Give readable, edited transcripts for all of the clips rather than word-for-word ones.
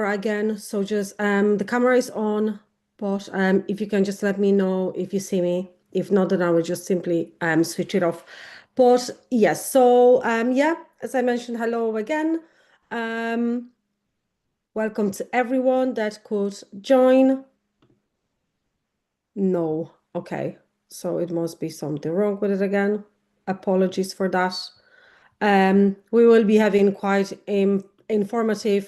camera again. So just the camera is on, but if you can just let me know if you see me. If not, then I will just simply switch it off. But yes, so yeah, as I mentioned, hello again. Um, Welcome to everyone that could join. No, okay. So it must be something wrong with it again. Apologies for that. We will be having quite informative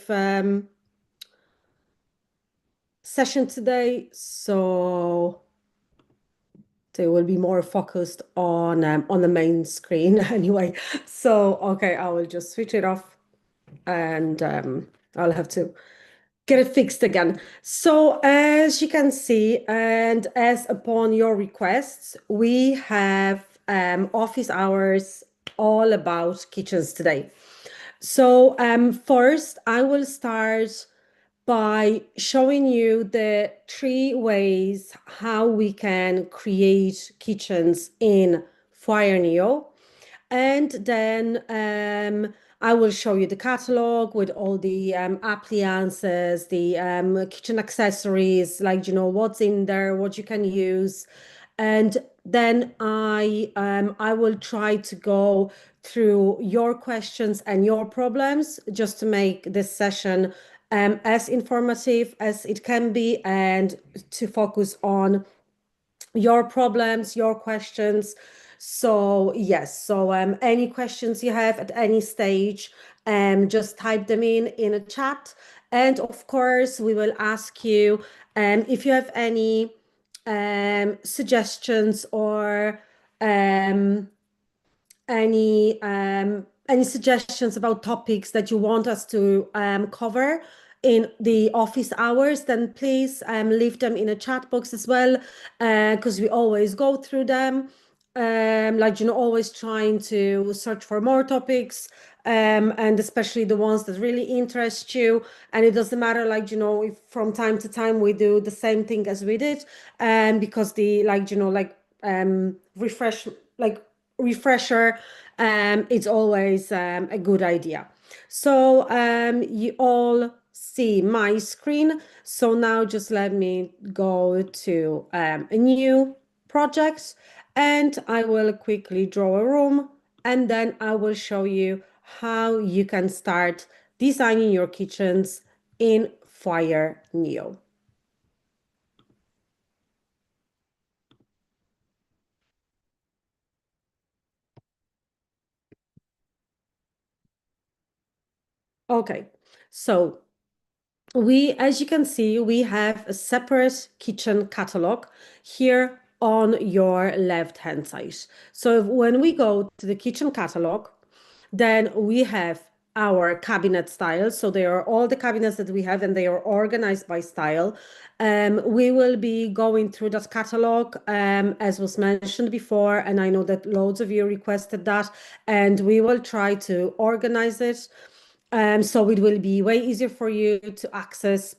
session today, so they will be more focused on the main screen anyway. So okay, I will just switch it off and I'll have to get it fixed again. So as you can see, and as upon your requests, we have office hours all about kitchens today. So first, I will start by showing you the three ways how we can create kitchens in Foyr Neo. And then I will show you the catalog with all the appliances, the kitchen accessories, like, you know, what's in there, what you can use. And then I will try to go through your questions and your problems just to make this session as informative as it can be and to focus on your problems, your questions. So yes, so any questions you have at any stage, just type them in a chat. And of course, we will ask you if you have any suggestions or um, any suggestions about topics that you want us to cover in the office hours, then please leave them in a chat box as well, because we always go through them. Like, you know, always trying to search for more topics, and especially the ones that really interest you. And it doesn't matter, like, you know, if from time to time we do the same thing as we did, because the, like, you know, like refresher, it's always a good idea. So you all see my screen. So now just let me go to a new project and I will quickly draw a room and then I will show you how you can start designing your kitchens in Foyr Neo. Okay, so as you can see, we have a separate kitchen catalog here on your left-hand side. So when we go to the kitchen catalog, then we have our cabinet styles. So they are all the cabinets that we have and they are organized by style. We will be going through that catalog, as was mentioned before, and I know that loads of you requested that, and we will try to organize it. So it will be way easier for you to access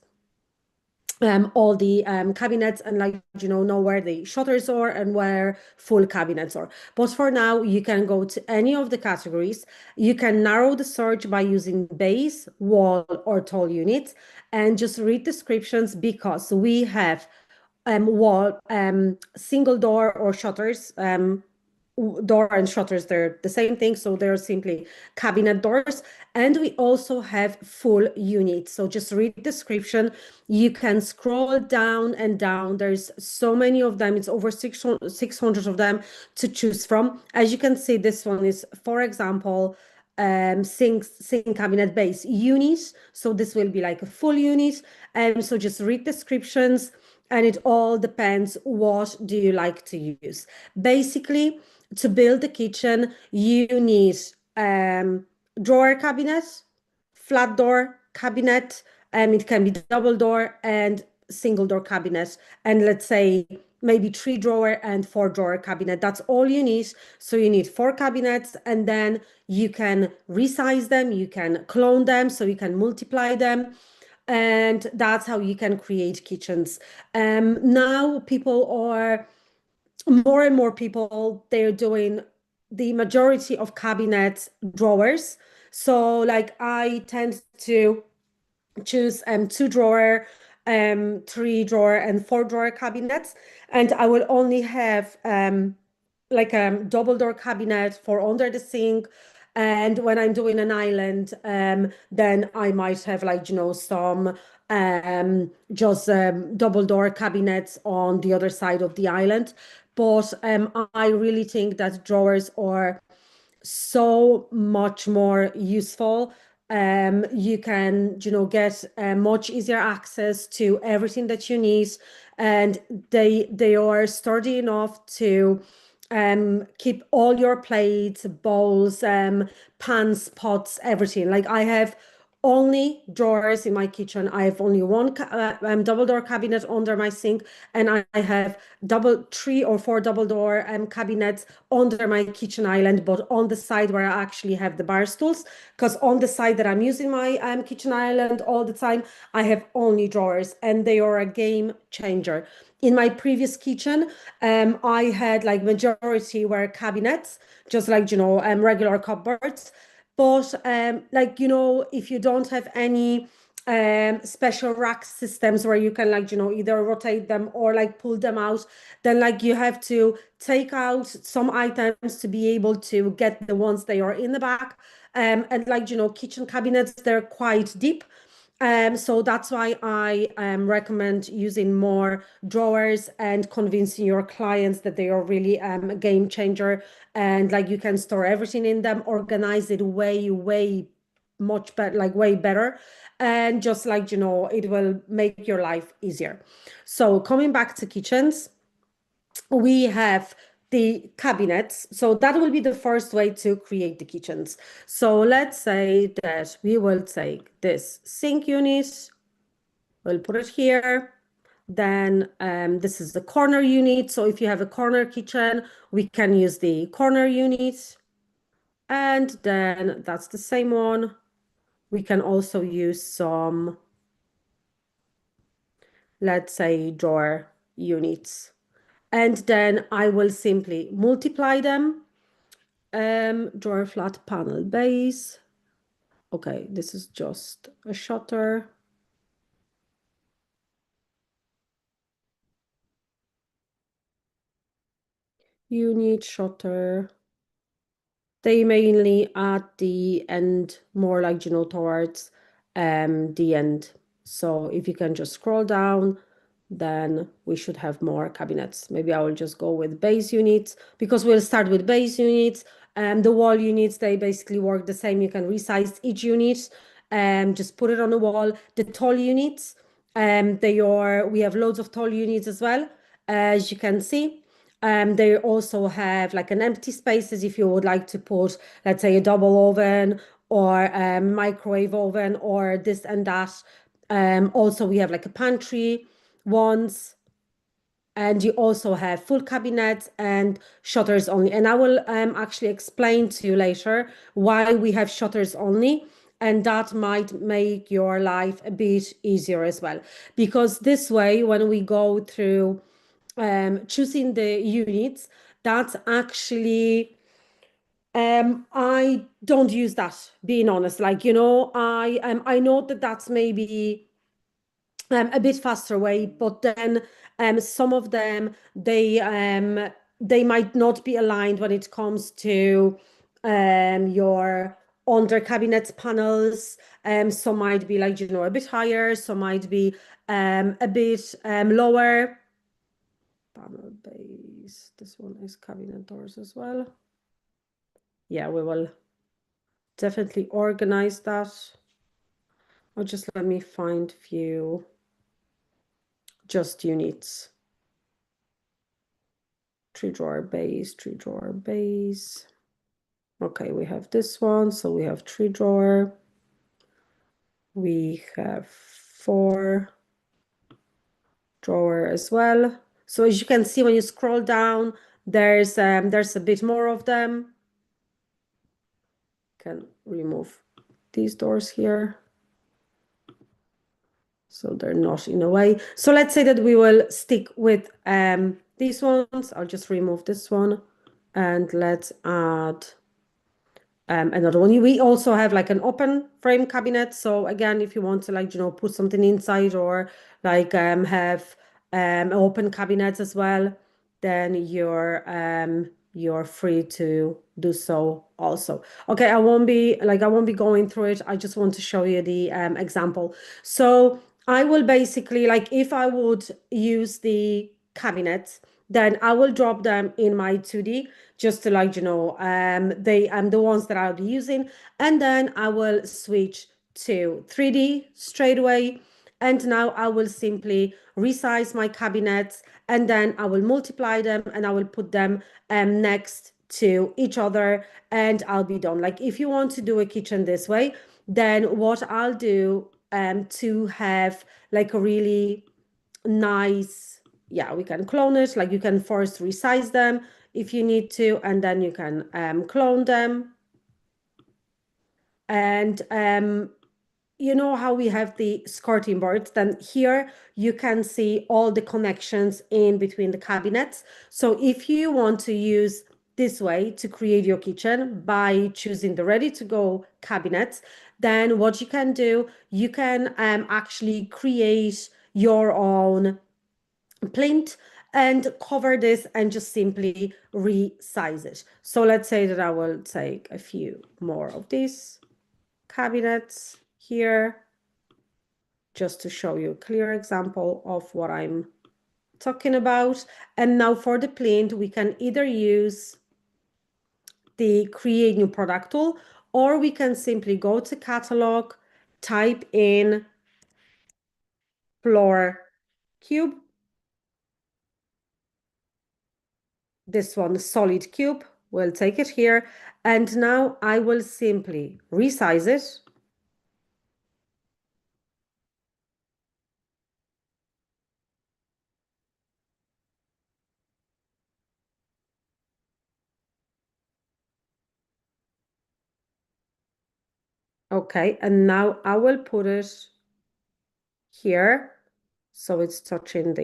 all the cabinets and, like, you know where the shutters are and where full cabinets are. But for now, you can go to any of the categories. You can narrow the search by using base, wall, or tall units, and just read descriptions because we have wall single door or shutters, door and shutters, they're the same thing, so they're simply cabinet doors. And we also have full units, so just read description. You can scroll down and down, there's so many of them, it's over 600 of them to choose from. As you can see, this one is, for example, sink cabinet base unit, so this will be like a full unit. And so just read descriptions, and it all depends what do you like to use. Basically, to build the kitchen, you need drawer cabinet, flat door cabinet, it can be double door and single door cabinet, and let's say maybe 3 drawer and 4 drawer cabinet. That's all you need. So you need 4 cabinets, and then you can resize them, you can clone them, so you can multiply them. And that's how you can create kitchens. Now people are more and more people, they're doing the majority of cabinet drawers. So like I tend to choose two drawer, three drawer, and four drawer cabinets, and I will only have like a double door cabinet for under the sink. And when I'm doing an island, then I might have like, some just double door cabinets on the other side of the island. But I really think that drawers are so much more useful. You can, get much easier access to everything that you need, and they are sturdy enough to keep all your plates, bowls, pans, pots, everything. Like I have only drawers in my kitchen. I have only one double door cabinet under my sink, and I have three or four double door cabinets under my kitchen island, but on the side where I actually have the bar stools. Because on the side that I'm using my kitchen island all the time, I have only drawers, and they are a game changer. In my previous kitchen, I had like majority were cabinets, just like regular cupboards. But like if you don't have any special rack systems where you can like either rotate them or like pull them out, then like you have to take out some items to be able to get the ones they are in the back. And like kitchen cabinets, they're quite deep. So that's why I recommend using more drawers and convincing your clients that they are really a game changer, and like you can store everything in them, organize it way, way much better, like way better. And just like, it will make your life easier. So coming back to kitchens, we have the cabinets. So that will be the first way to create the kitchens. So let's say that we will take this sink unit, we'll put it here. Then this is the corner unit. So if you have a corner kitchen, we can use the corner unit. And then that's the same one. We can also use some, let's say, drawer units. And then I will simply multiply them. Drawer flat panel base. Okay, this is just a shutter. Unit shutter. They mainly at the end, more like, towards the end. So if you can just scroll down, then we should have more cabinets. Maybe I will just go with base units, because we'll start with base units. The wall units, they basically work the same. You can resize each unit and just put it on the wall. The tall units, we have loads of tall units as well, as you can see. They also have like an empty spaces if you would like to put, let's say, a double oven or a microwave oven or this and that. Also, we have like a pantry ones, and you also have full cabinets and shutters only. And I will actually explain to you later why we have shutters only. And that might make your life a bit easier as well. Because this way, when we go through choosing the units, that's actually I don't use that, being honest. Like, I know that that's maybe a bit faster way, but then some of them they might not be aligned when it comes to your under cabinets panels. Some might be like, a bit higher, some might be a bit lower. Panel base. This one is cabinet doors as well. Yeah, we will definitely organize that. Or just let me find few just units. Three drawer base, three drawer base. Okay, we have this one. So we have three drawer. We have four drawer as well. So as you can see, when you scroll down, there's a bit more of them. Can remove these doors here, so they're not in a way. So let's say that we will stick with these ones. I'll just remove this one, and let's add another one. We also have like an open frame cabinet. So again, if you want to like, put something inside or like have open cabinets as well, then you're free to do so also. Okay, I won't be going through it. I just want to show you the example. So I will basically like if I would use the cabinets, then I will drop them in my 2D just to like, they the ones that I'll be using. And then I will switch to 3D straight away. And now I will simply resize my cabinets and then I will multiply them and I will put them next to each other and I'll be done. Like if you want to do a kitchen this way, then what I'll do to have like a really nice, yeah, we can clone it, like you can first resize them if you need to, and then you can clone them. And you know how we have the skirting boards, then here you can see all the connections in between the cabinets. So if you want to use this way to create your kitchen by choosing the ready to go cabinets, then what you can do, you can actually create your own plinth and cover this and just simply resize it. So let's say that I will take a few more of these cabinets here just to show you a clear example of what I'm talking about. And now for the plinth, we can either use the create new product tool, or we can simply go to catalog, type in floor cube, this one solid cube, we'll take it here. And now I will simply resize it. Okay, and now I will put it here. So it's touching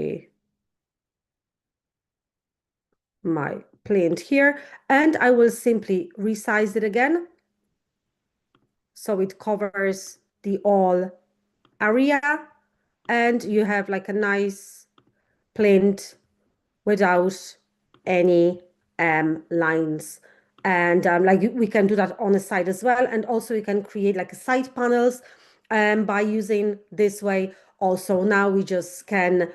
my plinth here. And I will simply resize it again. So it covers the all area. And you have like a nice plinth without any lines. And like we can do that on the side as well. And also you can create like a side panels by using this way. Also now we just can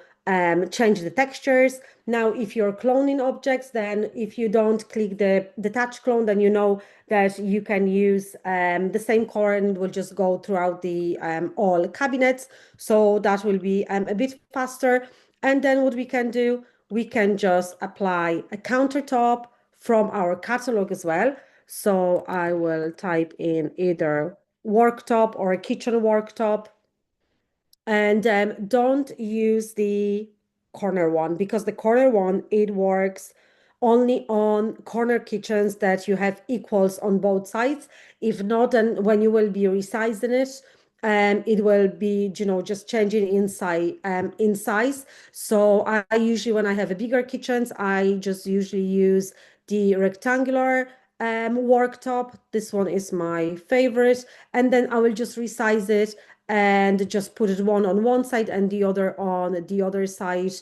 change the textures. Now if you're cloning objects, then if you don't click the touch clone, then you know that you can use the same color and it will just go throughout the all cabinets. So that will be a bit faster. And then what we can do, we can just apply a countertop from our catalog as well. So I will type in either worktop or a kitchen worktop. And don't use the corner one, because the corner one, it works only on corner kitchens that you have equals on both sides. If not, then when you will be resizing it, it will be, just changing inside in size. So I usually, when I have a bigger kitchens, I just usually use the rectangular worktop. This one is my favorite. And then I will just resize it and just put it one on one side and the other on the other side,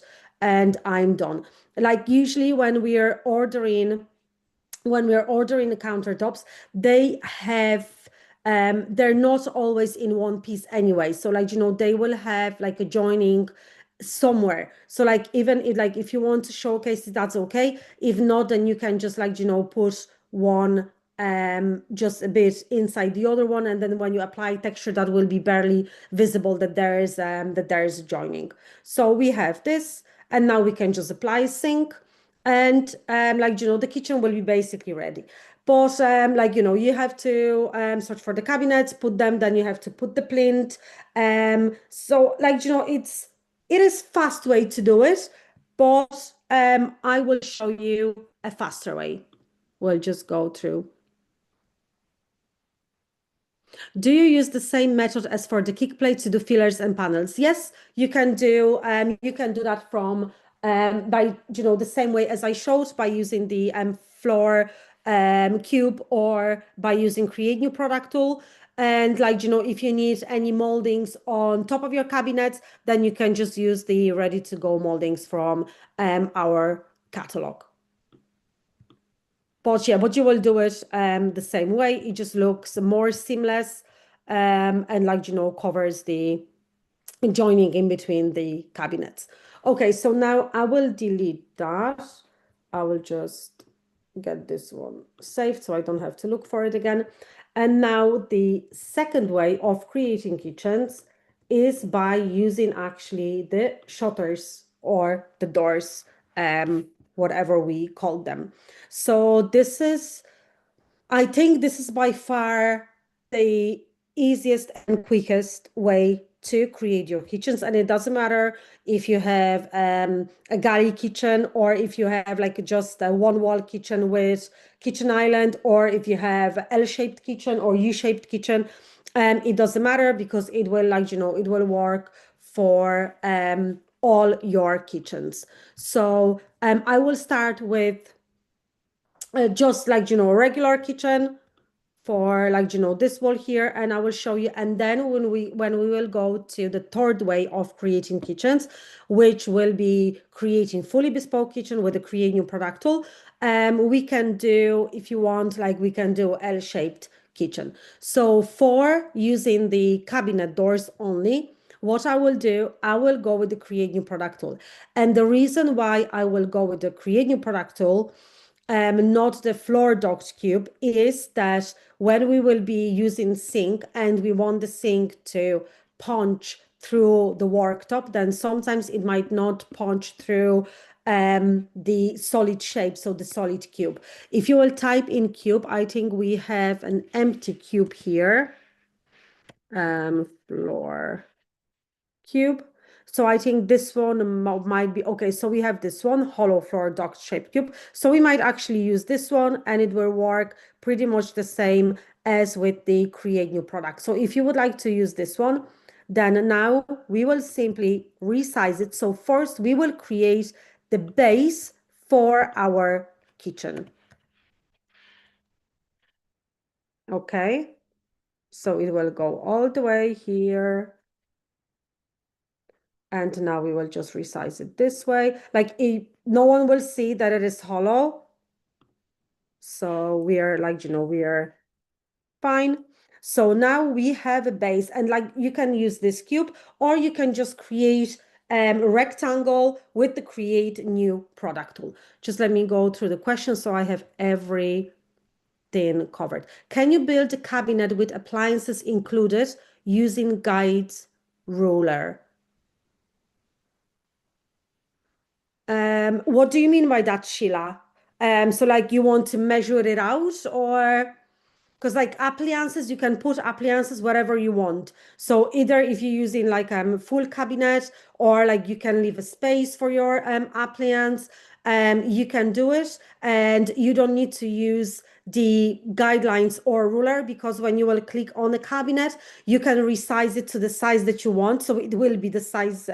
and I'm done. Like usually when we're ordering the countertops, they have they're not always in one piece anyway. So like, they will have like a joining somewhere. So like even if like if you want to showcase it, that's okay. If not, then you can just like, put one just a bit inside the other one, and then when you apply texture, that will be barely visible that there is a joining. So we have this, and now we can just apply sync, and like, the kitchen will be basically ready. But like, you have to search for the cabinets, put them, then you have to put the plinth. So like, it is fast way to do it, but I will show you a faster way. We'll just go through. Do you use the same method as for the kick plate to do fillers and panels? Yes, you can do that from by the same way as I showed, by using the floor cube or by using Create New Product tool. And like, if you need any moldings on top of your cabinets, then you can just use the ready to go moldings from our catalog. But yeah, but you will do it the same way. It just looks more seamless and like, covers the joining in between the cabinets. Okay, so now I will delete that. I will just get this one saved so I don't have to look for it again. And now the second way of creating kitchens is by using actually the shutters or the doors, whatever we call them. So I think this is by far the easiest and quickest way to create your kitchens. And it doesn't matter if you have a galley kitchen or if you have like just a one wall kitchen with kitchen island, or if you have L-shaped kitchen or U-shaped kitchen. It doesn't matter because it will it will work for all your kitchens. So I will start with just like a regular kitchen for like this wall here, and I will show you. And then when we will go to the third way of creating kitchens, which will be creating fully bespoke kitchen with the Create New Product tool, we can do, if you want, like we can do L-shaped kitchen. So for using the cabinet doors only, what I will do, I will go with the Create New Product tool. And the reason why I will go with the Create New Product tool, not the floor docked cube, is that when we will be using sink and we want the sink to punch through the worktop, then sometimes it might not punch through the solid shape, so the solid cube. If you will type in cube, I think we have an empty cube here, floor cube. So I think this one might be okay. So we have this one, hollow floor dock shaped cube. So we might actually use this one and it will work pretty much the same as with the Create New Product. So if you would like to use this one, then now we will simply resize it. So first we will create the base for our kitchen. Okay. So it will go all the way here. And now we will just resize it this way. Like no one will see that it is hollow. So we are like, we are fine. So now we have a base, and like you can use this cube or you can just create a rectangle with the Create New Product tool. Just let me go through the questions so I have everything covered. Can you build a cabinet with appliances included using guides ruler? What do you mean by that, Sheila? So like you want to measure it out, or because like appliances, you can put appliances wherever you want. So either if you're using like full cabinet, or like you can leave a space for your appliance, you can do it, and you don't need to use the guidelines or ruler, because when you will click on the cabinet, you can resize it to the size that you want. So it will be the size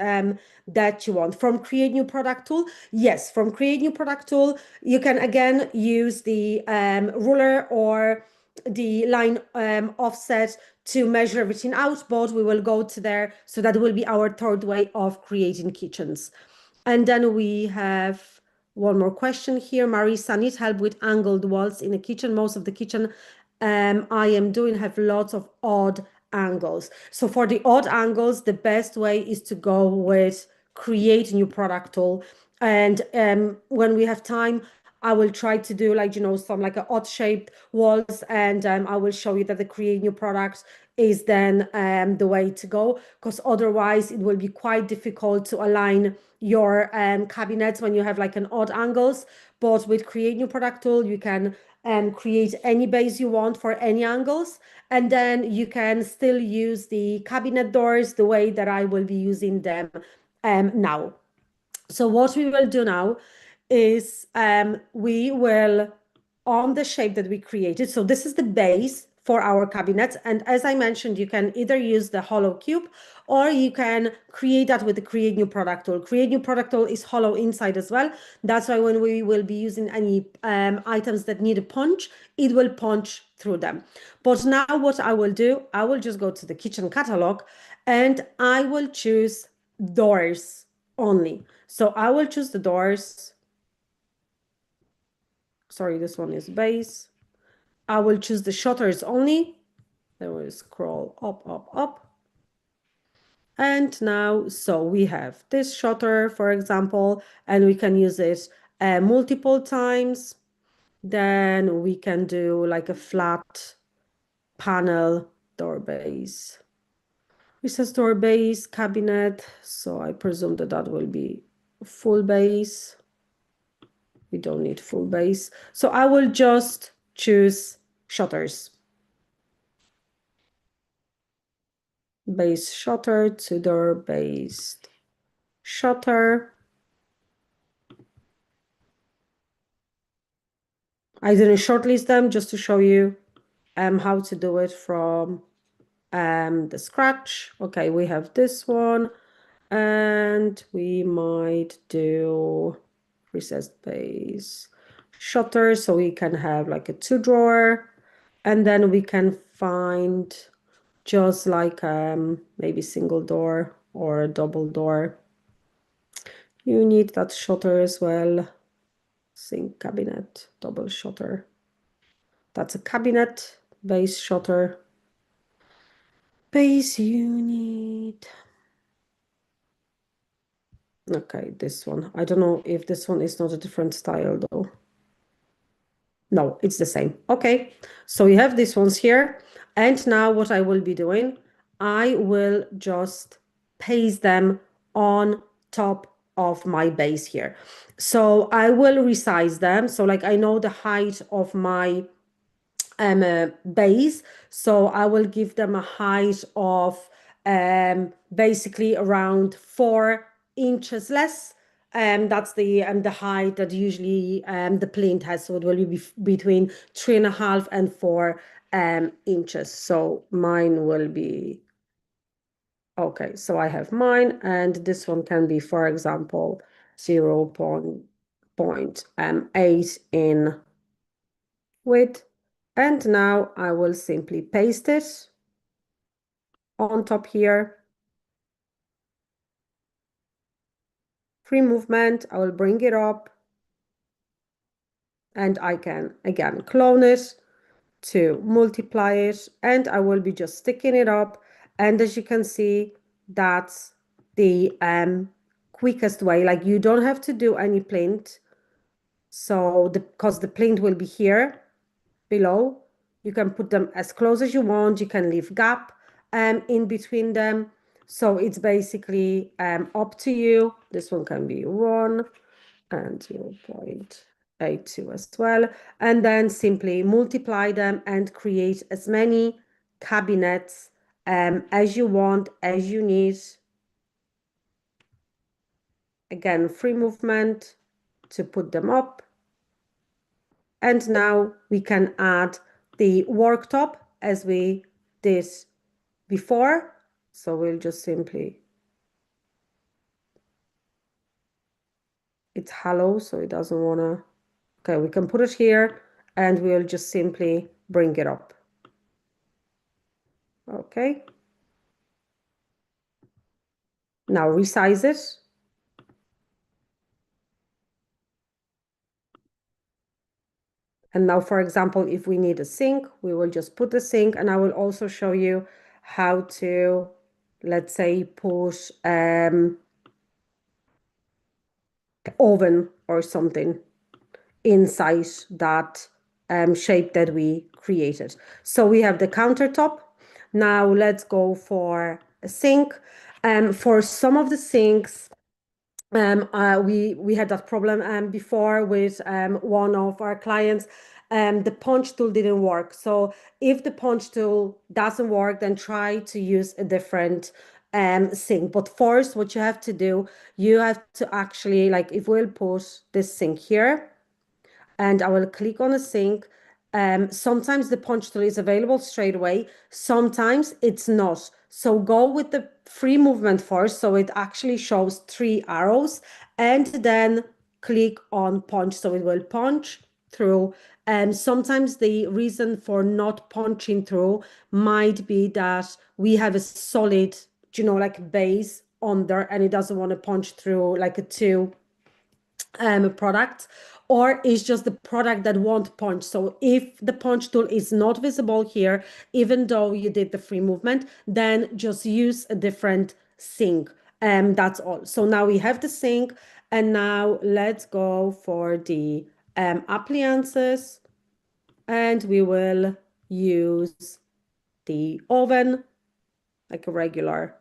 that you want. From Create New Product tool, yes, from Create New Product tool, you can again use the ruler or the line offset to measure everything out, but we will go to there. So that will be our third way of creating kitchens. And then we have one more question here. Marisa, need help with angled walls in a kitchen. Most of the kitchen I am doing have lots of odd angles. So for the odd angles, the best way is to go with Create New Product tool. And when we have time, I will try to do like, some like a odd shaped walls, and I will show you that the Create New Products is then the way to go, because otherwise it will be quite difficult to align your cabinets when you have like an odd angles. But with Create New Product tool, you can create any base you want for any angles, and then you can still use the cabinet doors the way that I will be using them now. So what we will do now is we will, on the shape that we created, so this is the base for our cabinets. And as I mentioned, you can either use the hollow cube or you can create that with the create new product tool. Create new product tool is hollow inside as well. That's why when we will be using any items that need a punch, it will punch through them. But now what I will do, I will just go to the kitchen catalog and I will choose doors only. So I will choose the doors. Sorry, this one is base. I will choose the shutters only. Then we'll scroll up, up, up. And now, so we have this shutter, for example, and we can use it multiple times. Then we can do like a flat panel door base. It says door base cabinet, so I presume that that will be full base. We don't need full base. So I will just choose shutters. Base shutter to door based shutter. I didn't shortlist them just to show you how to do it from the scratch. Okay, we have this one, and we might do recessed base shutter, so we can have like a 2-drawer, and then we can find just like maybe single door or a double door. You need that shutter as well. Sink cabinet, double shutter. That's a cabinet base shutter. Base unit. Okay, this one. I don't know if this one is not a different style though. No, it's the same. Okay, so we have these ones here. And now what I will be doing, I will just paste them on top of my base here. So I will resize them. So like I know the height of my base, so I will give them a height of basically around 4 inches less. That's the height that usually the plinth has, so it will be between 3.5 and 4 inches. So mine will be okay. So I have mine, and this one can be, for example, 0.8 in width. And now I will simply paste it on top here. Free movement, I will bring it up. And I can, again, clone it to multiply it. And I will be just sticking it up. And as you can see, that's the quickest way. Like you don't have to do any plinth. So because the plinth will be here below. You can put them as close as you want. You can leave gap in between them. So it's basically up to you. This one can be 1 and 0.82 as well. And then simply multiply them and create as many cabinets as you want, as you need. Again, free movement to put them up. And now we can add the worktop as we did before. So we'll just simply, it's hollow, so it doesn't want to, okay, we can put it here and we'll just simply bring it up. Okay. Now resize it. And now, for example, if we need a sink, we will just put the sink, and I will also show you how to, let's say, put oven or something inside that shape that we created. So we have the countertop. Now let's go for a sink. For some of the sinks, we had that problem before with one of our clients. The punch tool didn't work. So if the punch tool doesn't work, then try to use a different sink. But first, what you have to do, you have to actually, like, if we'll put this sink here, and I will click on a sink, Sometimes the punch tool is available straight away, sometimes it's not. So go with the free movement first, so it actually shows three arrows, and then click on punch, so it will punch through. And sometimes the reason for not punching through might be that we have a solid, like base on there, and it doesn't want to punch through like a two product, or it's just the product that won't punch. So if the punch tool is not visible here, even though you did the free movement, then just use a different sink. That's all. So now we have the sink, and now let's go for the appliances, and we will use the oven, like a regular.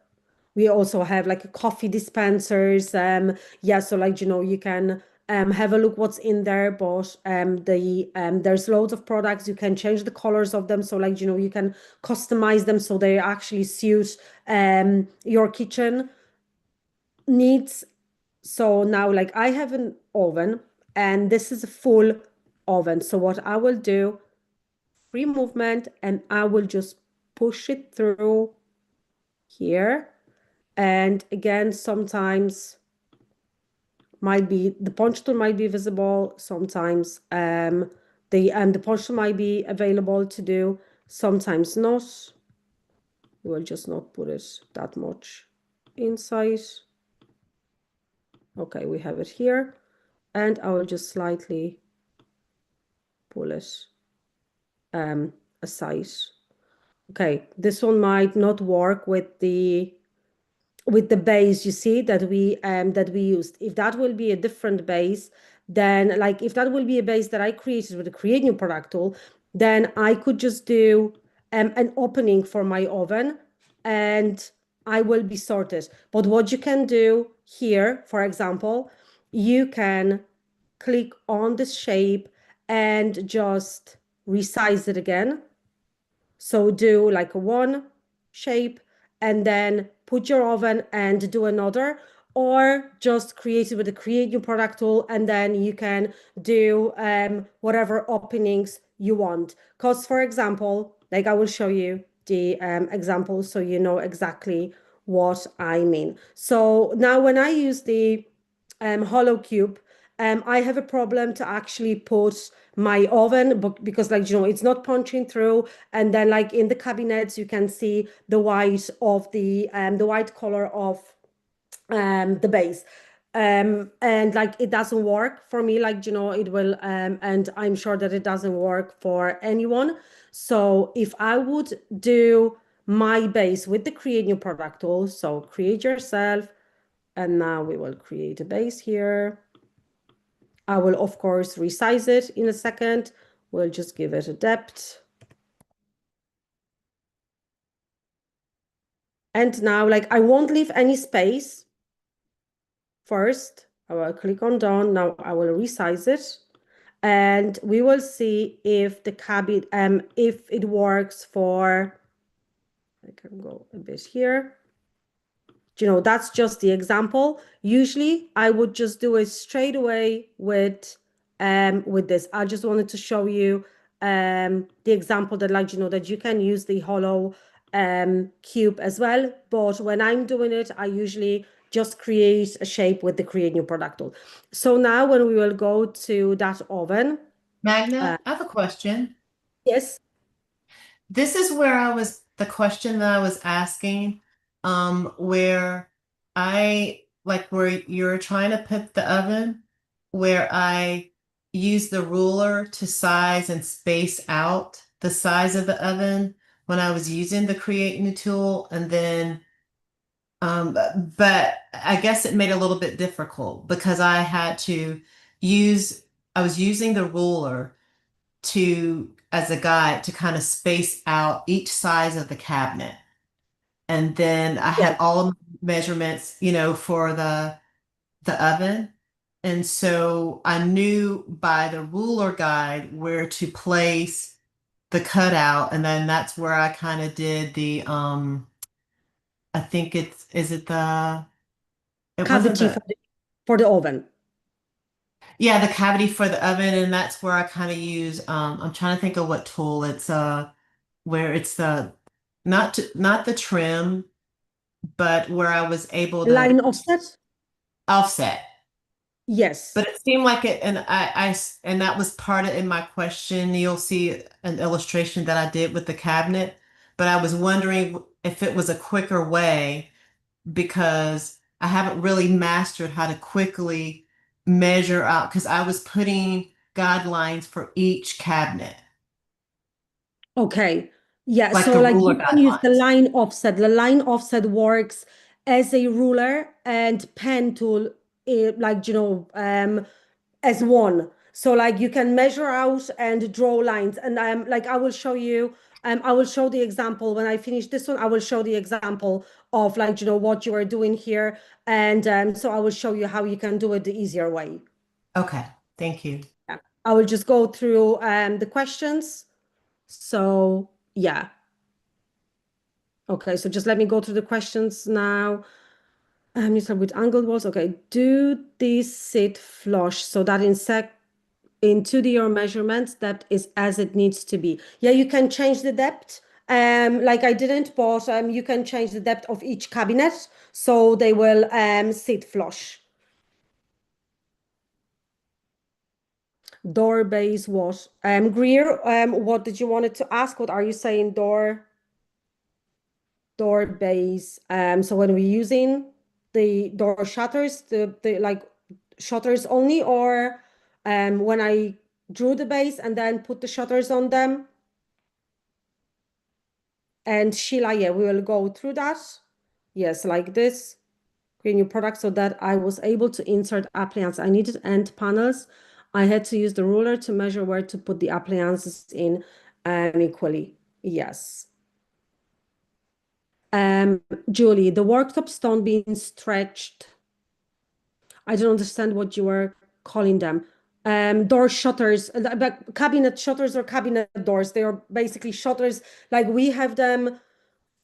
We also have like a coffee dispensers. Yeah, so like you can have a look what's in there, but there's loads of products. You can change the colors of them. So like you can customize them so they actually suit your kitchen needs. So now like I have an oven, and this is a full oven. So what I will do, free movement, and I will just push it through here. And again, sometimes might be the punch tool might be visible, sometimes the punch tool might be available to do, sometimes not. We will just not put it that much inside. Okay, we have it here, and I will just slightly pull it aside. Okay, this one might not work with the base, you see, that we used. If that will be a different base, then like if that will be a base that I created with the create new product tool, then I could just do an opening for my oven, and I will be sorted. But what you can do here, for example, you can click on this shape and just resize it again. So do like a one shape, and then put your oven and do another, or just create it with the create new product tool, and then you can do whatever openings you want. Because for example, like I will show you the example so you know exactly what I mean. So now when I use the hollow cube, I have a problem to actually put my oven, because like it's not punching through, and then like in the cabinets you can see the white of the white color of the base, and like it doesn't work for me, like it will, and I'm sure that it doesn't work for anyone. So if I would do my base with the create new product tool, so create yourself, and now we will create a base here. I will, of course, resize it in a second. We'll just give it a depth. And now, like, I won't leave any space. First, I will click on done. Now I will resize it. And we will see if the cabinet, if it works for, I can go a bit here. That's just the example. Usually I would just do it straight away with this. I just wanted to show you the example that like that you can use the hollow cube as well. But when I'm doing it, I usually just create a shape with the create new product tool. So now when we will go to that oven, Magna, I have a question. yes, This is where the question that I was asking, where where you're trying to put the oven, where I use the ruler to size and space out the size of the oven when I was using the Create New tool, and then, but I guess it made it a little bit difficult because I was using the ruler as a guide to kind of space out each size of the cabinet. And then I yes, had all of my measurements, for the oven. And so I knew by the ruler guide where to place the cutout. And then that's where I kind of did I think it cavity wasn't for the oven. Yeah, the cavity for the oven, and that's where I kind of use I'm trying to think of what tool it's where it's the not the trim, but where I was able to Line offset? offset. Yes. But it seemed like it, and and that was part of in my question. You'll see an illustration that I did with the cabinet, but I was wondering if it was a quicker way because I haven't really mastered how to quickly measure out because I was putting guidelines for each cabinet, Okay. Yeah, like so the like ruler you can use the guidelines. line offset. The line offset works as a ruler and pen tool, like as one. So like you can measure out and draw lines. And like I will show you, I will show the example when I finish this one. I will show the example of like what you are doing here. And so I will show you how you can do it the easier way. Okay, thank you. Yeah. I will just go through the questions. So yeah. Okay, so just let me go through the questions now. You start with angled walls. Okay, do these sit flush so that in 2D or measurements depth is as it needs to be? Yeah, you can change the depth. Like I didn't, but you can change the depth of each cabinet so they will sit flush. Door base what? Greer, what did you wanted to ask? What are you saying? Door base. So when we're using the door shutters, the like shutters only, or when I drew the base and then put the shutters on them. And Sheila, yeah, we will go through that. Yes, like this. Create new product so that I was able to insert appliances. I needed end panels. I had to use the ruler to measure where to put the appliances in equally. Yes. Julie, the worktop stone being stretched. I don't understand what you were calling them. Door shutters, but cabinet shutters or cabinet doors. They are basically shutters. Like we have them,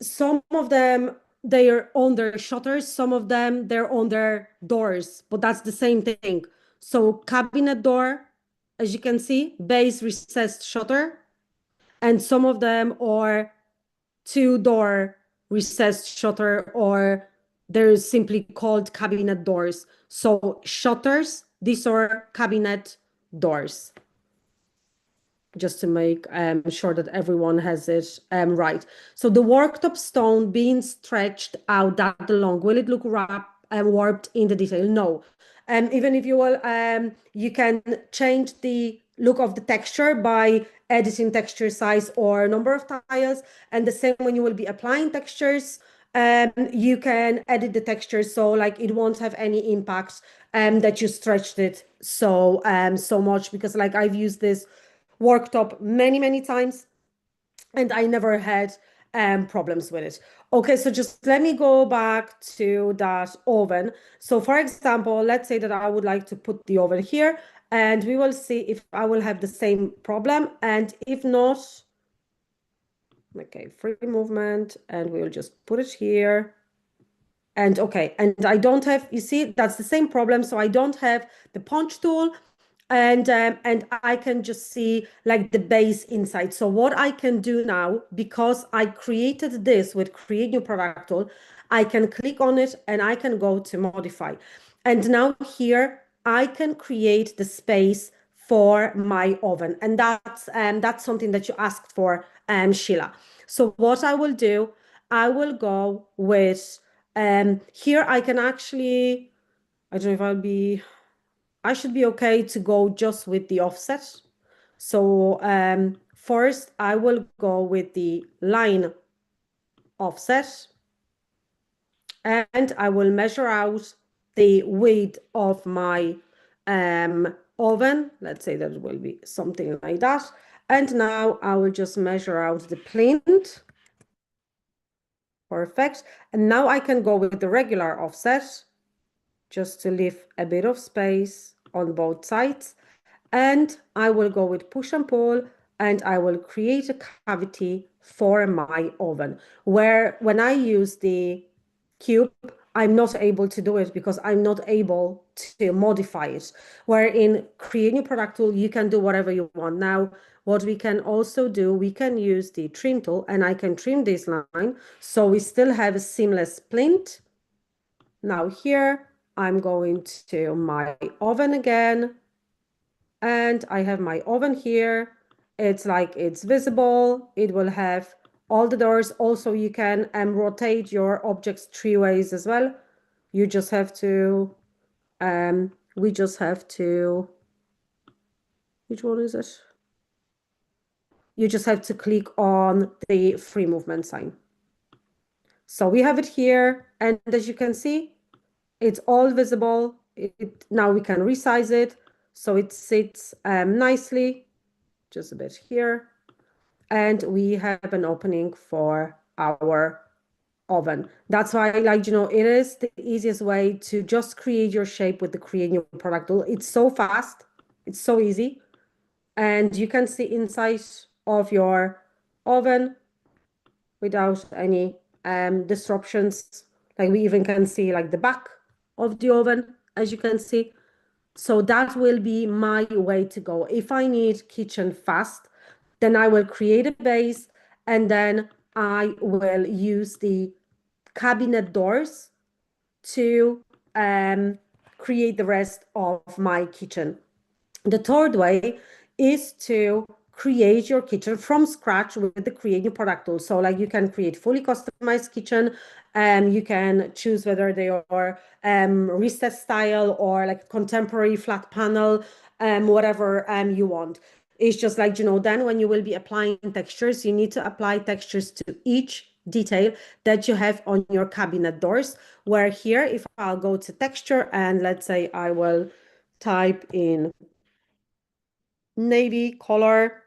some of them they are on their shutters, some of them they're on their doors, but that's the same thing. So cabinet door, as you can see, base recessed shutter, and some of them are two-door recessed shutter, or they're simply called cabinet doors. So shutters, these are cabinet doors, just to make sure that everyone has it right. So the worktop stone being stretched out that long, will it look warped in the detail? No. Even if you will, you can change the look of the texture by editing texture size or number of tiles. And the same when you will be applying textures, you can edit the texture so like it won't have any impact that you stretched it so much, because like I've used this worktop many times and I never had problems with it. Okay, so just let me go back to that oven. So for example, let's say that I would like to put the oven here, and we will see if I will have the same problem, and if not, okay, free movement, and we will just put it here. And okay, and I don't have, you see, that's the same problem. So I don't have the punch tool, and I can just see like the base inside. So what I can do now, because I created this with create new product tool, I can click on it and I can go to modify. And now here I can create the space for my oven. And that's something that you asked for, Sheila. So what I will do, I will go with here I can actually, I don't know if I should be okay to go just with the offset. So first I will go with the line offset, and I will measure out the width of my oven. Let's say that it will be something like that. And now I will just measure out the plinth. Perfect. And now I can go with the regular offset, just to leave a bit of space on both sides. And I will go with push and pull, and I will create a cavity for my oven, where when I use the cube, I'm not able to do it because I'm not able to modify it. Where in Create New Product tool, you can do whatever you want. Now, what we can also do, we can use the trim tool and I can trim this line. So we still have a seamless splint. Now here, I'm going to my oven again. And I have my oven here. It's like it's visible. It will have all the doors. Also, you can rotate your objects 3 ways as well. You just have to, we just have to, which one is it? You just have to click on the free movement sign. So we have it here. And as you can see, it's all visible. Now we can resize it. So it sits nicely, just a bit here. And we have an opening for our oven. That's why, like, it is the easiest way to just create your shape with the Create New Product tool. It's so fast. It's so easy. And you can see inside of your oven without any disruptions. Like we even can see like the back of the oven, as you can see. So that will be my way to go. If I need kitchen fast, then I will create a base and then I will use the cabinet doors to create the rest of my kitchen. The third way is to create your kitchen from scratch with the Create New Product tool. So like you can create fully customized kitchen and you can choose whether they are recessed style or like contemporary flat panel, whatever you want. It's just like, then when you will be applying textures, you need to apply textures to each detail that you have on your cabinet doors. Where here, if I'll go to texture and let's say I will type in navy color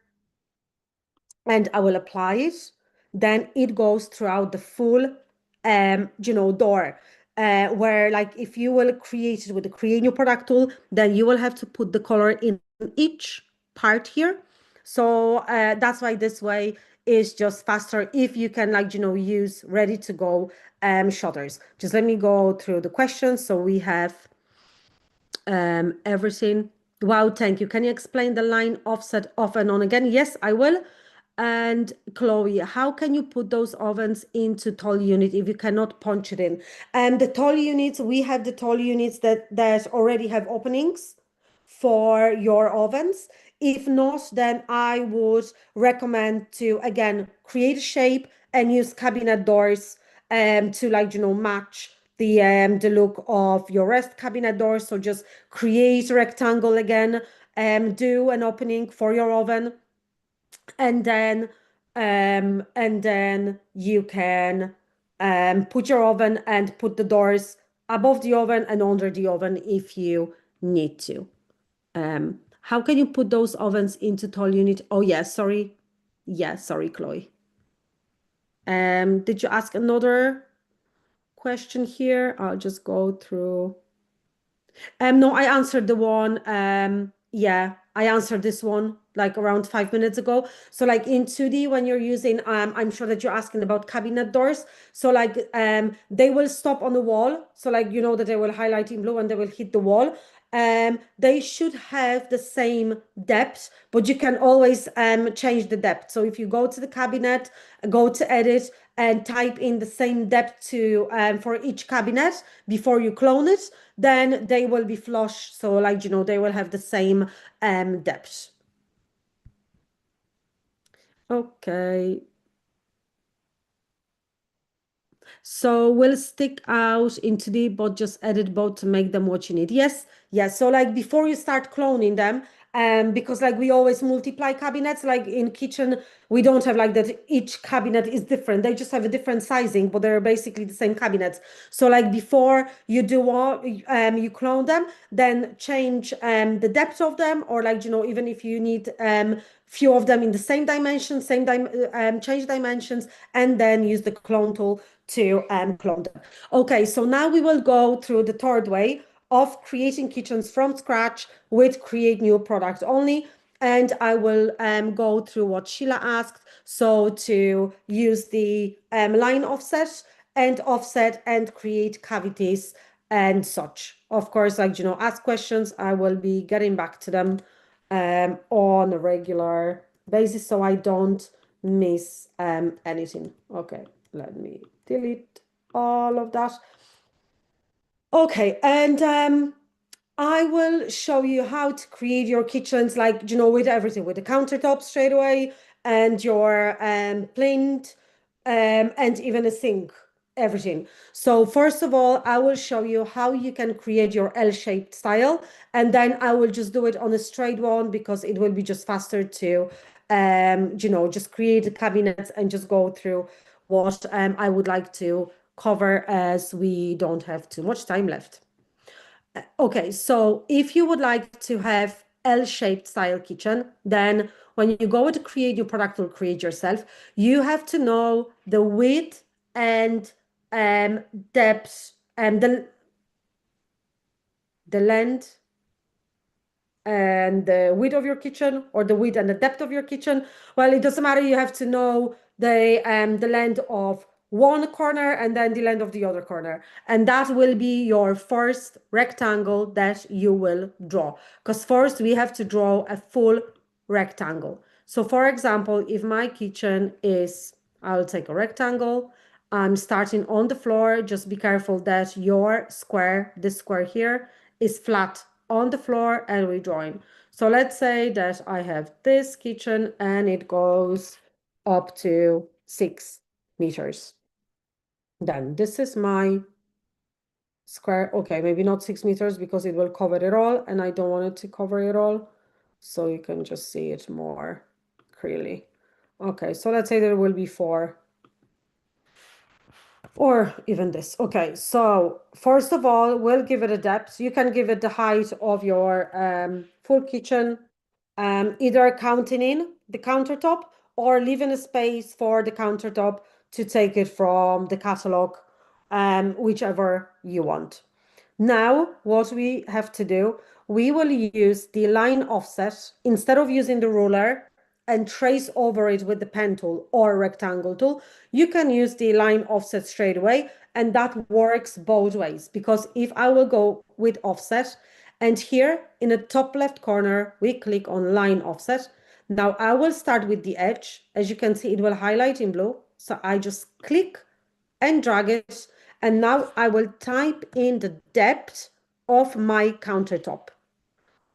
and I will apply it, then it goes throughout the full door. Where like if you will create it with the Create New Product tool, then you will have to put the color in each part here. So that's why this way is just faster if you can like use ready to go shutters. Just let me go through the questions. So we have everything. Wow, thank you. Can you explain the line offset off and on again? Yes, I will. And Chloe, how can you put those ovens into tall unit if you cannot punch it in? And the tall units, we have the tall units that already have openings for your ovens. If not, then I would recommend to again create a shape and use cabinet doors to like match the look of your rest cabinet doors. So just create a rectangle again, do an opening for your oven, and then you can put your oven and put the doors above the oven and under the oven if you need to. How can you put those ovens into tall unit? Oh yeah, sorry. Yeah, sorry, Chloe. Did you ask another question here? I'll just go through. No, I answered the one. Yeah, I answered this one like around 5 minutes ago. So like in 2D, when you're using, I'm sure that you're asking about cabinet doors. So like they will stop on the wall. So like that they will highlight in blue and they will hit the wall. They should have the same depth, but you can always change the depth. So if you go to the cabinet, go to edit and type in the same depth to for each cabinet before you clone it, then they will be flush. So like, they will have the same depth. Okay. So we'll stick out into the but just edit both to make them what you need. Yes, yes. So like before you start cloning them, because like we always multiply cabinets, like in kitchen, we don't have like that each cabinet is different. They just have a different sizing, but they're basically the same cabinets. So like before you do all, you clone them, then change the depth of them, or like, even if you need few of them in the same dimension, change dimensions, and then use the clone tool to clone them. Okay, so now we will go through the third way of creating kitchens from scratch with Create New Product only. And I will go through what Sheila asked. So to use the line offset and offset and create cavities and such. Of course, like, ask questions. I will be getting back to them on a regular basis so I don't miss anything. Okay, let me delete all of that. Okay, and I will show you how to create your kitchens, like, with everything, with the countertop straight away and your plate and even a sink, everything. So first of all, I will show you how you can create your L-shaped style, and then I will just do it on a straight one because it will be just faster to, just create the cabinets and just go through what I would like to cover as we don't have too much time left. Okay, so if you would like to have L-shaped style kitchen, then when you go to create your product or create yourself, you have to know the width and um, depth and the length and the width of your kitchen, or the width and the depth of your kitchen. Well, it doesn't matter. You have to know the length of one corner and then the length of the other corner, and that will be your first rectangle that you will draw, because first we have to draw a full rectangle. So for example, if my kitchen is, I'll take a rectangle. I'm starting on the floor. Just be careful that your square, this square here, is flat on the floor and we join. So let's say that I have this kitchen and it goes up to 6 meters. Then this is my square. Okay, maybe not 6 meters because it will cover it all and I don't want it to cover it all. So you can just see it more clearly. Okay, so let's say there will be 4. Or even this. Okay, so first of all, we'll give it a depth. You can give it the height of your full kitchen, either counting in the countertop or leaving a space for the countertop to take it from the catalog, whichever you want. Now, what we have to do, we will use the line offset instead of using the ruler and trace over it with the pen tool or rectangle tool. You can use the line offset straight away, and that works both ways, because if I will go with offset, and here in the top left corner, we click on line offset. Now I will start with the edge. As you can see, it will highlight in blue. So I just click and drag it. And now I will type in the depth of my countertop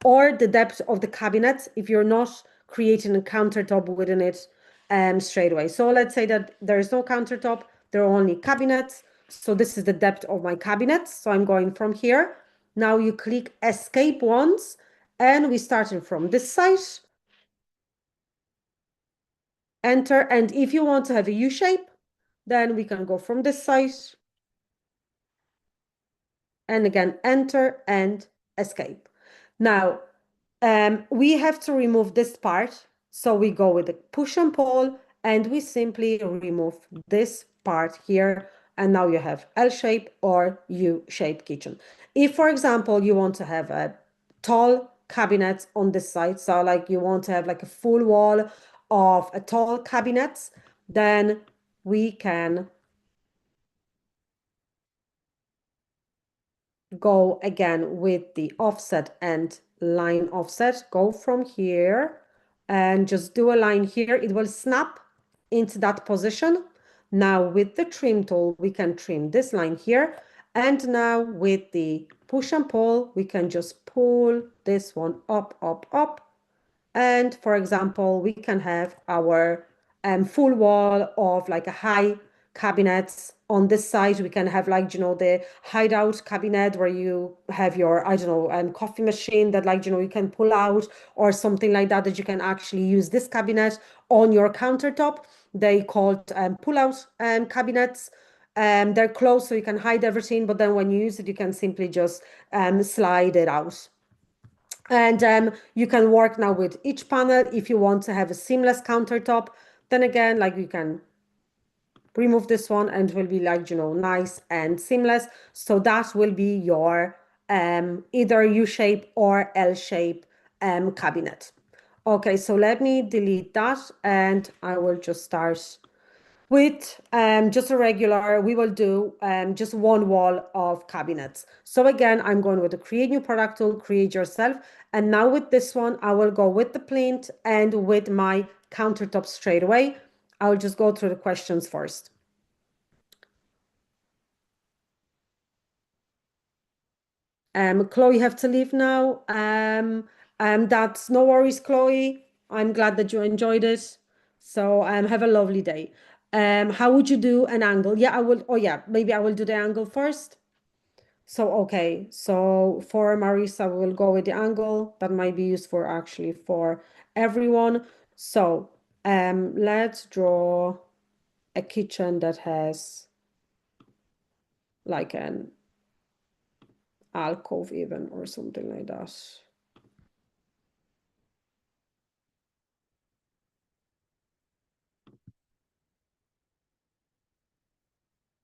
or the depth of the cabinet if you're not creating a countertop within it straight away. So let's say that there is no countertop, there are only cabinets. So this is the depth of my cabinets. So I'm going from here. Now you click escape once and we started from this side. Enter. And if you want to have a U shape, then we can go from this side. And again, enter and escape. Now, we have to remove this part. So we go with the push and pull and we simply remove this part here. And now you have L shape or U shape kitchen. If, for example, you want to have a tall cabinet on this side, so like you want to have like a full wall of a tall cabinets, then we can go again with the offset and line offset. Go from here and just do a line here. It will snap into that position. Now with the trim tool, we can trim this line here. And now with the push and pull, we can just pull this one up, up, up. And for example, we can have our full wall of like a high cabinets. On this side, we can have like, the hideout cabinet where you have your, I don't know, coffee machine that like, you can pull out or something like that, that you can actually use this cabinet on your countertop. They called pull-out cabinets. They're closed so you can hide everything, but then when you use it, you can simply just slide it out. And you can work now with each panel. If you want to have a seamless countertop, then again, like you can remove this one and it will be like, nice and seamless. So that will be your either U-shape or L-shape cabinet. Okay, so let me delete that and I will just start With just a regular, we will do just one wall of cabinets. So again, I'm going with the create new product tool, create yourself. And now with this one, I will go with the plinth and with my countertop straight away. I'll just go through the questions first. Chloe, you have to leave now. That's no worries, Chloe. I'm glad that you enjoyed it. So have a lovely day. How would you do an angle? Yeah, I will. Oh yeah, maybe I will do the angle first. So okay, so for Marisa, we will go with the angle. That might be useful actually for everyone. So let's draw a kitchen that has like an alcove even or something like that.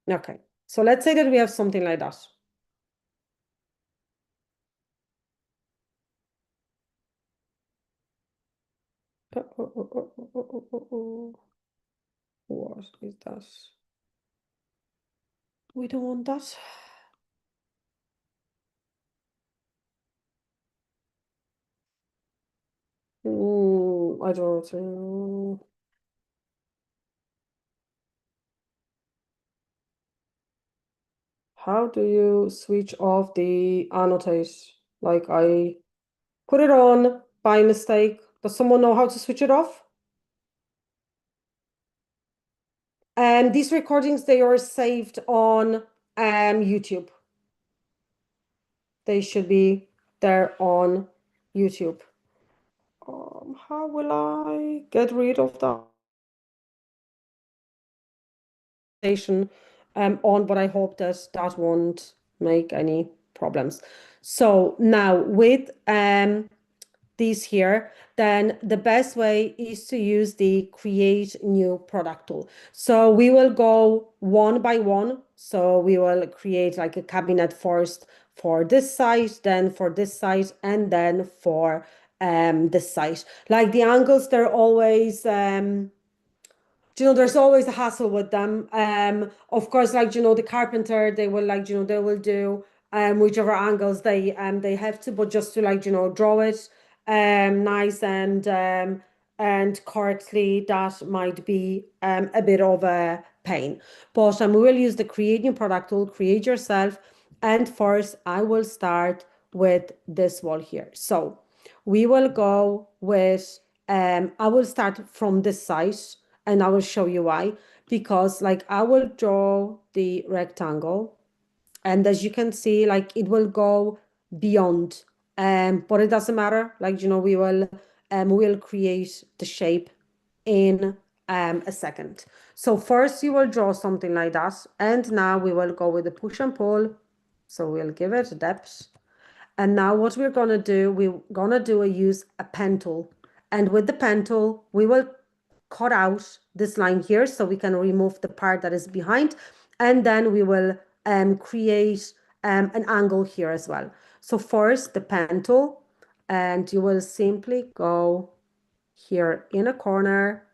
Okay, so let's say that we have something like that. What is that? We don't want that. I don't know. How do you switch off the annotate? Like I put it on by mistake. Does someone know how to switch it off? And these recordings, they are saved on YouTube. They should be there on YouTube. How will I get rid of that on? But I hope that that won't make any problems. So now with these here, then the best way is to use the create new product tool. So we will go one by one. So we will create like a cabinet first for this site, then for this site, and then for this site. Like the angles, they're always there's always a hassle with them. Of course, like the carpenter, they will they will do whichever angles they have to, but just to draw it nice and correctly, that might be a bit of a pain. But we will use the create new product tool, create yourself, and first I will start with this wall here. So we will go with I will start from this side and I will show you why. Because like I will draw the rectangle, and as you can see, like it will go beyond. But it doesn't matter. Like we will create the shape in a second. So first you will draw something like that, and now we will go with the push and pull. So we'll give it a depth. And now what we're gonna do is use a pen tool. And with the pen tool, we will cut out this line here so we can remove the part that is behind. And then we will create an angle here as well. So first the pen tool, and you will simply go here in a corner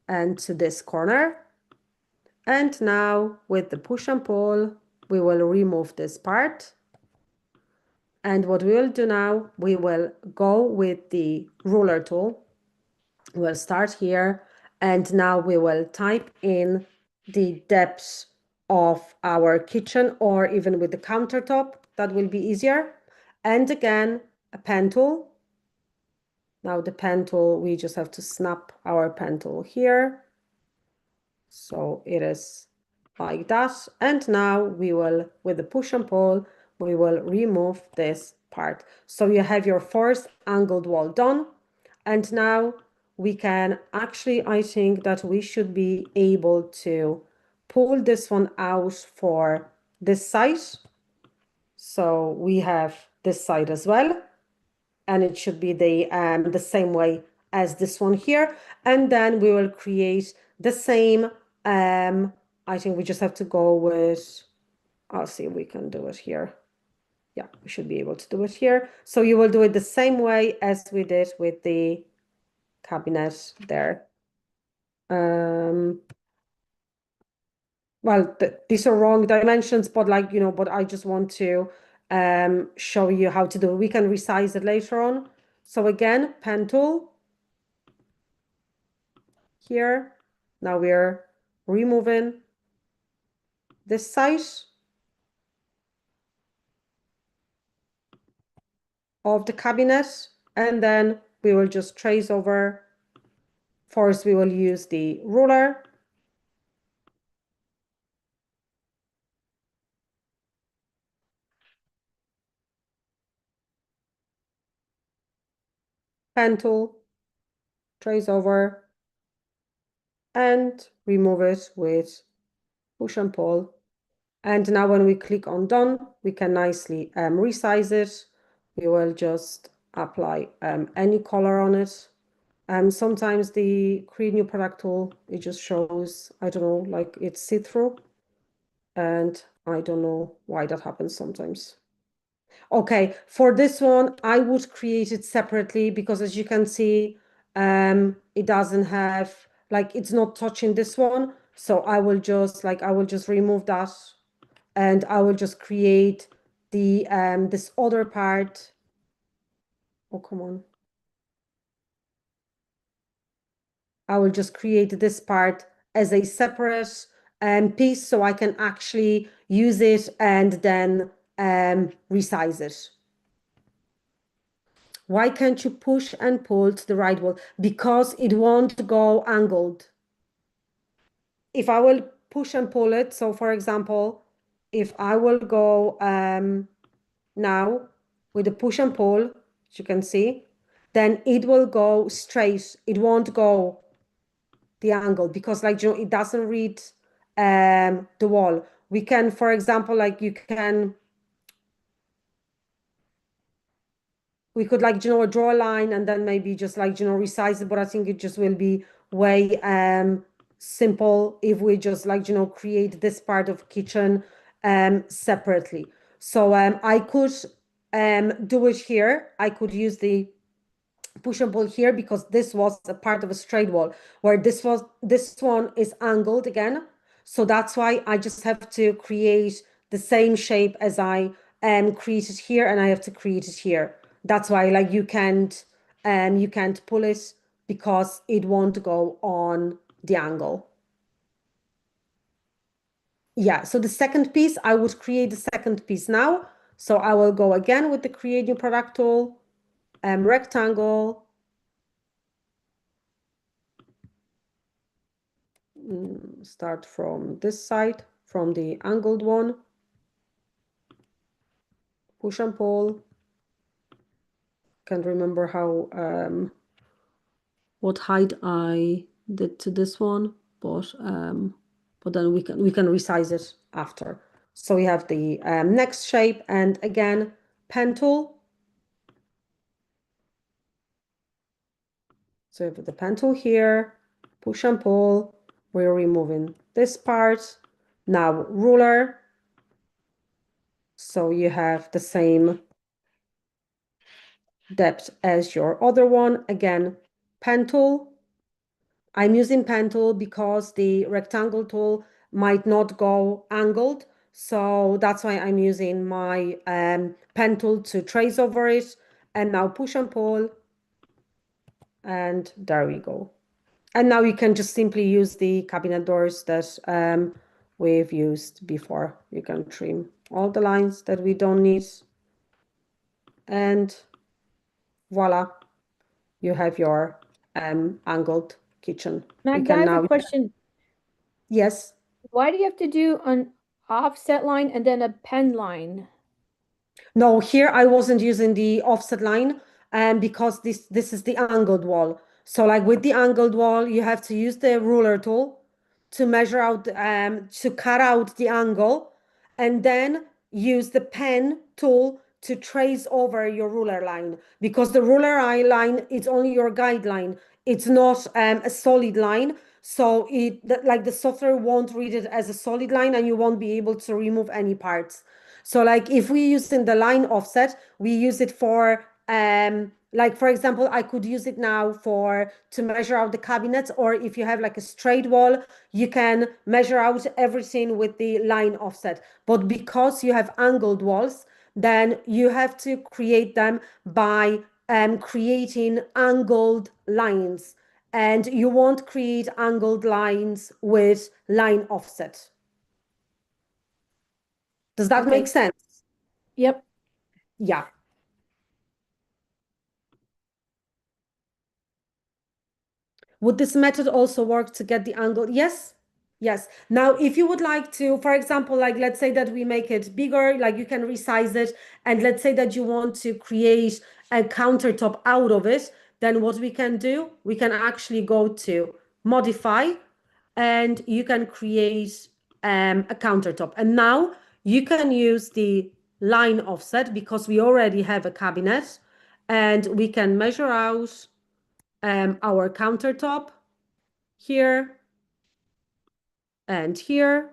and to this corner. And now with the push and pull, we will remove this part. And what we will do now, we will go with the ruler tool. We'll start here, and now we will type in the depth of our kitchen, or even with the countertop, that will be easier. And again, a pen tool. Now the pen tool, we just have to snap our pen tool here. So it is like that. And now we will, with the push and pull, we will remove this part. So you have your first angled wall done. And now we can actually, I think that we should be able to pull this one out for this side. So we have this side as well, and it should be the same way as this one here. And then we will create the same. I think we just have to go with, I'll see if we can do it here. Yeah, we should be able to do it here. So you will do it the same way as we did with the cabinet there. well, these are wrong dimensions, but like, but I just want to show you how to do it. We can resize it later on. So again, pen tool here. Now we're removing this side of the cabinet, and then we will just trace over. First, we will use the ruler. Pen tool, trace over, and remove it with push and pull. And now when we click on done, we can nicely resize it. We will just apply any color on it. Sometimes the create new product tool, it just shows, I don't know, like it's see-through. And I don't know why that happens sometimes. Okay, for this one, I would create it separately because as you can see, it doesn't have, like it's not touching this one. So I will just remove that and I will just create the this other part. Oh, come on. I will just create this part as a separate piece so I can actually use it and then resize it. Why can't you push and pull to the right wall? Because it won't go angled. If I will push and pull it, so for example, if I will go now with the push and pull, as you can see, then it will go straight. It won't go the angle because like it doesn't read the wall. We can, for example, like we could like draw a line and then maybe just like resize it, but I think it just will be way simple if we just like create this part of kitchen separately. So I could do it here. I could use the push and pull here because this was a part of a straight wall where this one is angled again. So that's why I just have to create the same shape as I created here, and I have to create it here. That's why like you can't pull it because it won't go on the angle. Yeah, so the second piece, I would create the second piece now. So I will go again with the create new product tool, rectangle, start from this side, from the angled one, push and pull. Can't remember how what height I did to this one, but then we can resize it after. So we have the next shape, and again, pen tool. So we have the pen tool here, push and pull. We're removing this part. Now ruler. So you have the same depth as your other one. Again, pen tool. I'm using pen tool because the rectangle tool might not go angled. So that's why I'm using my pen tool to trace over it. And now push and pull. And there we go. And now you can just simply use the cabinet doors that we've used before. You can trim all the lines that we don't need. And voila, you have your angled kitchen. We Magda, I can have a now, question. yes. Why do you have to do an offset line and then a pen line? No, here I wasn't using the offset line because this is the angled wall. So like with the angled wall, you have to use the ruler tool to measure out, to cut out the angle, and then use the pen tool to trace over your ruler line because the ruler line is only your guideline. It's not a solid line. So like the software won't read it as a solid line and you won't be able to remove any parts. So like if we use in the line offset, we use it for like for example, I could use it now to measure out the cabinets, or if you have like a straight wall, you can measure out everything with the line offset. But because you have angled walls, then you have to create them by creating angled lines, and you won't create angled lines with line offset. Does that make sense? Yep. Yeah. Would this method also work to get the angle? Yes. Yes. Now, if you would like to, for example, like let's say that we make it bigger, like you can resize it, and let's say that you want to create a countertop out of it, then what we can do, we can actually go to modify, and you can create a countertop. And now you can use the line offset because we already have a cabinet, and we can measure out our countertop here and here,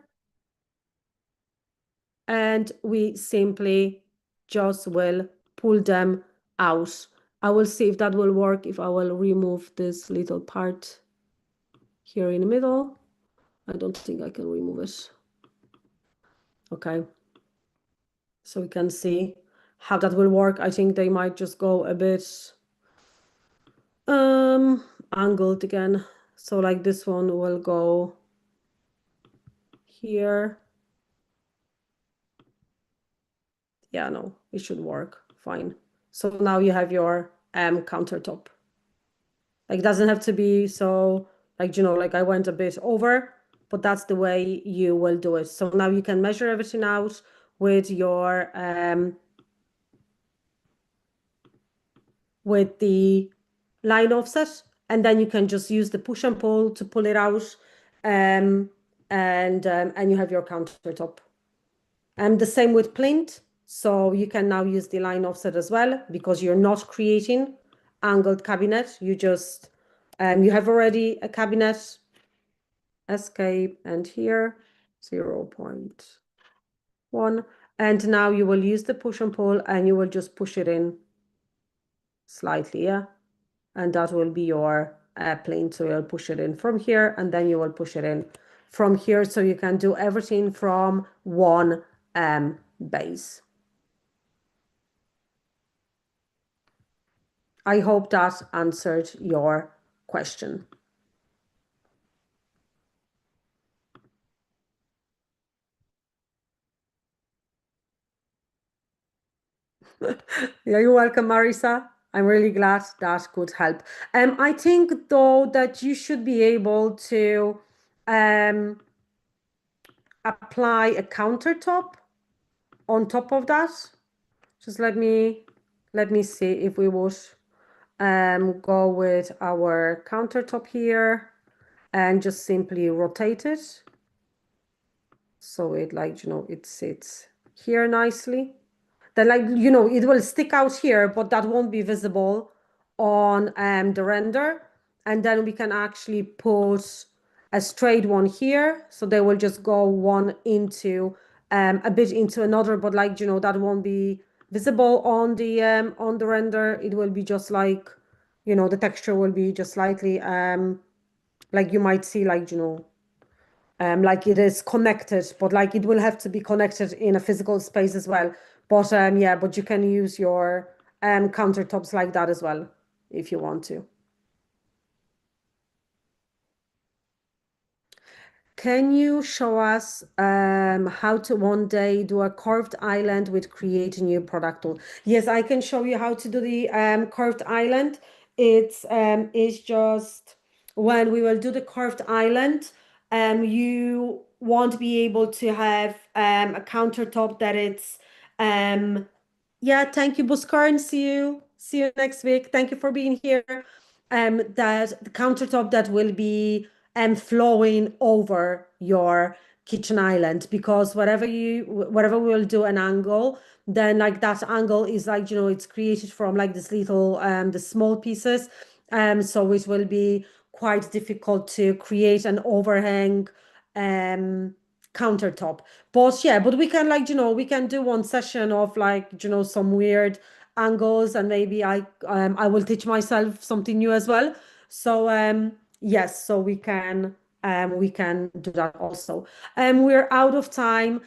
and we simply just will pull them out. I will see if that will work, if I will remove this little part here in the middle. I don't think I can remove it. Okay. So we can see how that will work. I think they might just go a bit angled again. So like this one will go here. Yeah, no, it should work fine. So now you have your countertop. Like it doesn't have to be so like, you know, like I went a bit over, but that's the way you will do it. So now you can measure everything out with your with the line offset, and then you can just use the push and pull to pull it out, and you have your countertop. And the same with plinth. So you can now use the line offset as well, because you're not creating angled cabinet. You just you have already a cabinet, escape, and here 0.1, and now you will use the push and pull, and you will just push it in slightly, yeah, and that will be your plinth. So you'll push it in from here, and then you will push it in from here, so you can do everything from one base. I hope that answered your question. Yeah, you're welcome, Marisa. I'm really glad that could help. I think though that you should be able to apply a countertop on top of that. Just let me see if we would go with our countertop here and just simply rotate it. So it, like, you know, it sits here nicely. Then, like, you know, it will stick out here, but that won't be visible on the render. And then we can actually put a straight one here. So they will just go one into a bit into another, but like, you know, that won't be visible on the render. It will be just like, you know, the texture will be just slightly like you might see, like, you know, like it is connected, but like it will have to be connected in a physical space as well. But yeah, but you can use your countertops like that as well if you want to. Can you show us how to one day do a curved island with create a new product tool? Yes, I can show you how to do the curved island. It's just when we will do the curved island, you won't be able to have a countertop that it's yeah, thank you, Buscar, see you next week. Thank you for being here. That the countertop that will be flowing over your kitchen island, because whatever we will do an angle, then like that angle is like, you know, it's created from like this little the small pieces, so it will be quite difficult to create an overhang countertop. But yeah, but we can, like, you know, we can do one session of like, you know, some weird angles, and maybe I will teach myself something new as well. So yes, so we can do that also. We're out of time.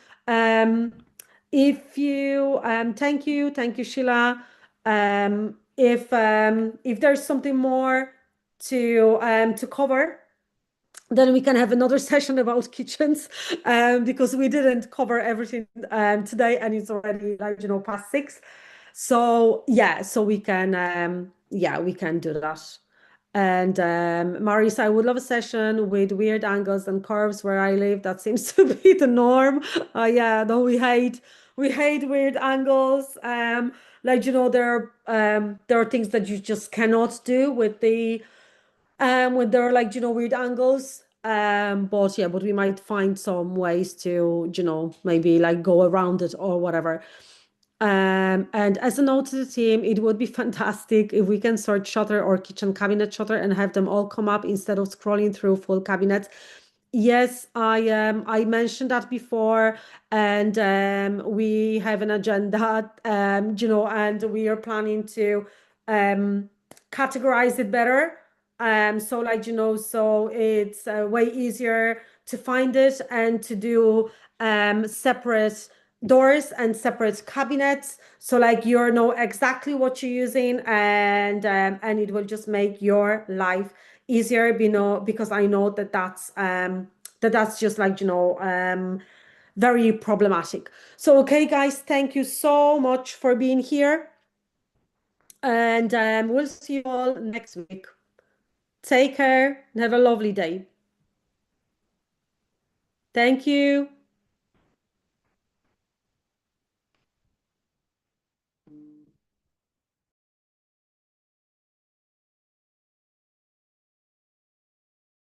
If you thank you, Sheila. If there's something more to cover, then we can have another session about kitchens, because we didn't cover everything today, and it's already like past 6. So yeah, so we can do that. And Maurice, I would love a session with weird angles and curves where I live. That seems to be the norm. Yeah, no, we hate weird angles. There are things that you just cannot do with the when there are like weird angles. But we might find some ways to maybe like go around it or whatever. And as a note to the team, it would be fantastic if we can sort shutter or kitchen cabinet shutter and have them all come up instead of scrolling through full cabinets. Yes, I mentioned that before, and we have an agenda, and we are planning to categorize it better. So like so it's way easier to find it and to do separate doors and separate cabinets, so like you know exactly what you're using, and it will just make your life easier, because I know that's just like very problematic. So okay guys, thank you so much for being here, and we'll see you all next week. Take care and have a lovely day. Thank you.